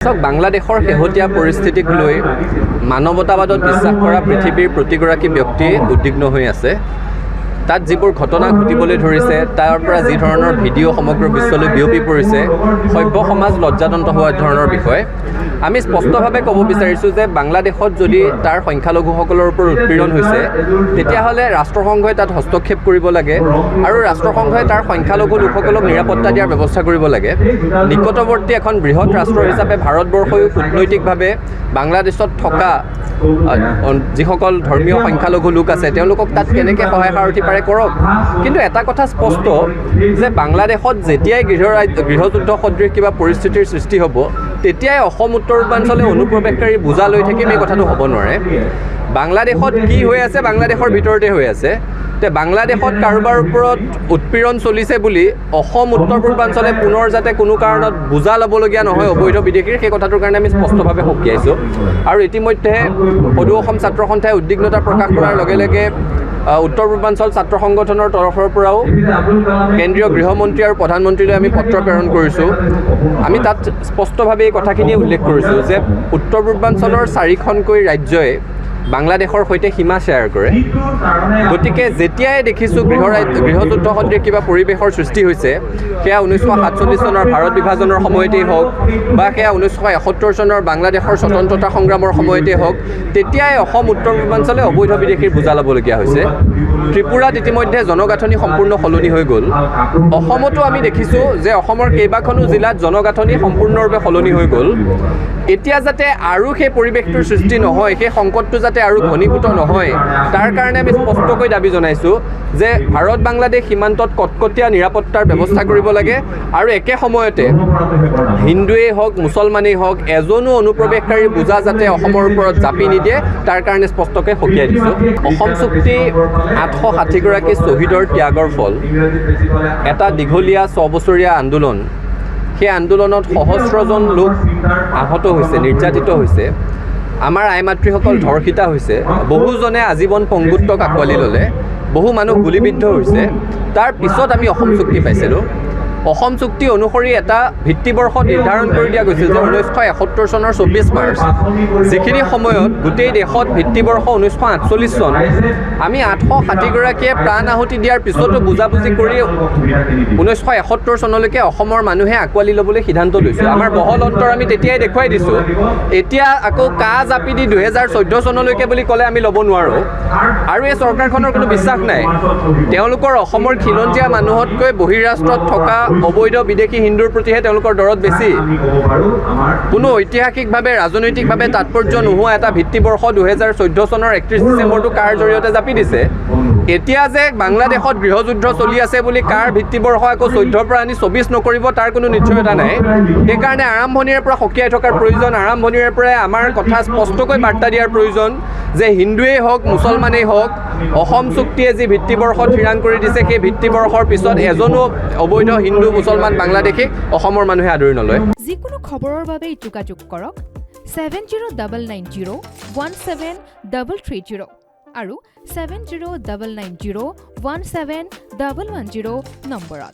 বাংলাদেশৰ শেহতীয়া পৰিস্থিতিক লৈ মানৱতাবাদত বিশ্বাস কৰা পৃথিৱীৰ প্ৰতিগৰাকী ব্যক্তিয়ে উদ্বিগ্ন হৈ আছে। তাত যিবোৰ ঘটনা ঘটিবলৈ ধৰিছে তাৰ পৰা যি ধৰণৰ ভিডিঅ' সমগ্ৰ বিশ্বলৈ বিয়পি পৰিছে, সভ্য সমাজ লজ্জাতন্ত হোৱা ধৰণৰ বিষয়। আমি স্পষ্টভাৱে ক'ব বিচাৰিছোঁ যে বাংলাদেশত যদি তাৰ সংখ্যালঘুসকলৰ ওপৰত উৎপীড়ন হৈছে, তেতিয়াহ'লে ৰাষ্ট্ৰসংঘই তাত হস্তক্ষেপ কৰিব লাগে আৰু ৰাষ্ট্ৰসংঘই তাৰ সংখ্যালঘু লোকসকলক নিৰাপত্তা দিয়াৰ ব্যৱস্থা কৰিব লাগে। নিকটৱৰ্তী এখন বৃহৎ ৰাষ্ট্ৰ হিচাপে ভাৰতবৰ্ষয়ো কূটনৈতিকভাৱে বাংলাদেশত থকা যিসকল ধৰ্মীয় সংখ্যালঘু লোক আছে তেওঁলোকক তাত কেনেকৈ সহায় সাৰথি পাৰে কৰক। কিন্তু এটা কথা স্পষ্ট যে বাংলাদেশত যেতিয়াই গৃহযুদ্ধ সদৃশ কিবা পৰিস্থিতিৰ সৃষ্টি হ'ব, তেতিয়াই অসম উত্তৰ পূৰ্বাঞ্চলে অনুপ্ৰৱেশকাৰী বোজা লৈ থাকিম এই কথাটো হ'ব নোৱাৰে। বাংলাদেশত কি হৈ আছে বাংলাদেশৰ ভিতৰতে হৈ আছে। বাংলাদেশত কাৰোবাৰ ওপৰত উৎপীড়ন চলিছে বুলি অসম উত্তৰ পূৰ্বাঞ্চলে পুনৰ যাতে কোনো কাৰণত বোজা ল'বলগীয়া নহয় অবৈধ বিদেশীৰ, সেই কথাটোৰ কাৰণে আমি স্পষ্টভাৱে সকীয়াইছোঁ। আৰু ইতিমধ্যে সদৌ অসম ছাত্ৰ সন্থাই উদ্বিগ্নতা প্ৰকাশ কৰাৰ লগে লগে উত্তৰ পূৰ্বাঞ্চল ছাত্ৰ সংগঠনৰ তৰফৰ পৰাও কেন্দ্ৰীয় গৃহমন্ত্ৰী আৰু প্ৰধানমন্ত্ৰীলৈ আমি পত্ৰ প্ৰেৰণ কৰিছোঁ। আমি তাত স্পষ্টভাৱে এই কথাখিনিয়ে উল্লেখ কৰিছোঁ যে উত্তৰ পূৰ্বাঞ্চলৰ 4খনকৈ ৰাজ্যই বাংলাদেশৰ সৈতে সীমা শ্বেয়াৰ কৰে। গতিকে যেতিয়াই দেখিছোঁ গৃহযুদ্ধ সদৃশ কিবা পৰিৱেশৰ সৃষ্টি হৈছে, সেয়া 1947 চনৰ ভাৰত বিভাজনৰ সময়তেই হওক বা সেয়া 1971 চনৰ বাংলাদেশৰ স্বতন্ত্ৰতা সংগ্ৰামৰ সময়তেই হওক, তেতিয়াই অসম উত্তৰ পূৰ্বাঞ্চলে অবৈধ বিদেশীৰ বোজা ল'বলগীয়া হৈছে। ত্ৰিপুৰাত ইতিমধ্যে জনগাঁথনি সম্পূৰ্ণ সলনি হৈ গ'ল। অসমতো আমি দেখিছোঁ যে অসমৰ কেইবাখনো জিলাত জনগাঁথনি সম্পূৰ্ণৰূপে সলনি হৈ গ'ল। এতিয়া যাতে আৰু সেই পৰিৱেশটোৰ সৃষ্টি নহয়, সেই সংকটটো যাতে আৰু ঘনীভূত নহয়, তাৰ কাৰণে আমি স্পষ্টকৈ দাবী জনাইছোঁ যে ভাৰত বাংলাদেশ সীমান্তত কটকটীয়া নিৰাপত্তাৰ ব্যৱস্থা কৰিব লাগে আৰু একে সময়তে হিন্দুৱেই হওক মুছলমানেই হওক এজনো অনুপ্ৰৱেশকাৰীৰ বোজা যাতে অসমৰ ওপৰত জাপি নিদিয়ে, তাৰ কাৰণে স্পষ্টকৈ সকীয়াই দিছোঁ। অসম চুক্তি 860গৰাকী শ্বহীদৰ ত্যাগৰ ফল, এটা দীঘলীয়া 6 বছৰীয়া আন্দোলন। সেই আন্দোলনত সহস্ৰজন লোক আহত হৈছে, নিৰ্যাতিত হৈছে, আমাৰ আই মাতৃসকল ধৰ্ষিত হৈছে, বহুজনে আজীৱন পংগুত্বক আঁকোৱালি ল'লে, বহু মানুহ গুলীবিদ্ধ হৈছে। তাৰ পিছত আমি অসম চুক্তি পাইছিলোঁ। অসম চুক্তি অনুসৰি এটা ভিত্তিবৰ্ষ নিৰ্ধাৰণ কৰি দিয়া গৈছিল যে 1971 চনৰ 24 মাৰ্চ, যিখিনি সময়ত গোটেই দেশত ভিত্তিবৰ্ষ 1948 চন। আমি 860গৰাকীয়ে প্ৰাণ আহুতি দিয়াৰ পিছতো বুজাবুজি কৰি 1971 চনলৈকে অসমৰ মানুহে আঁকোৱালি ল'বলৈ সিদ্ধান্ত লৈছোঁ। আমাৰ বহল অন্তৰ আমি তেতিয়াই দেখুৱাই দিছোঁ। এতিয়া আকৌ কা জাপি দি 2014 চনলৈকে বুলি ক'লে আমি ল'ব নোৱাৰোঁ। আৰু এই চৰকাৰখনৰ কোনো বিশ্বাস নাই। তেওঁলোকৰ অসমৰ খিলঞ্জীয়া মানুহতকৈ বহিৰাষ্ট্ৰত থকা অবৈধ বিদেশী হিন্দুৰ প্ৰতিহে তেওঁলোকৰ দৰদ বেছি। কোনো ঐতিহাসিকভাৱে ৰাজনৈতিকভাৱে তাৎপৰ্য নোহোৱা এটা ভিত্তিবৰ্ষ 2014 চনৰ 31 ডিচেম্বৰটো কাৰ জৰিয়তে জাপি দিছে। এতিয়া যে বাংলাদেশত গৃহযুদ্ধ চলি আছে বুলি কাৰ ভিত্তিবৰ্ষ আকৌ 14ৰ পৰা আনি 24 নকৰিব, তাৰ কোনো নিশ্চয়তা নাই। সেইকাৰণে আৰম্ভণিৰে পৰা সকীয়াই থকাৰ প্ৰয়োজন। আৰম্ভণিৰে পৰাই আমাৰ কথা স্পষ্টকৈ বাৰ্তা দিয়াৰ প্ৰয়োজন যে হিন্দুৱেই হওক মুছলমানেই হওক, অসম চুক্তিয়ে যি ভিত্তিবৰ্ষ থিৰাং কৰি দিছে, সেই ভিত্তিবৰ্ষৰ পিছত এজনো অবৈধ হিন্দু মুছলমান বাংলাদেশীক অসমৰ মানুহে আদৰি নলয়। যিকোনো খবৰৰ বাবে যোগাযোগ কৰক 7099017330 আৰু 7099017110 নম্বৰত।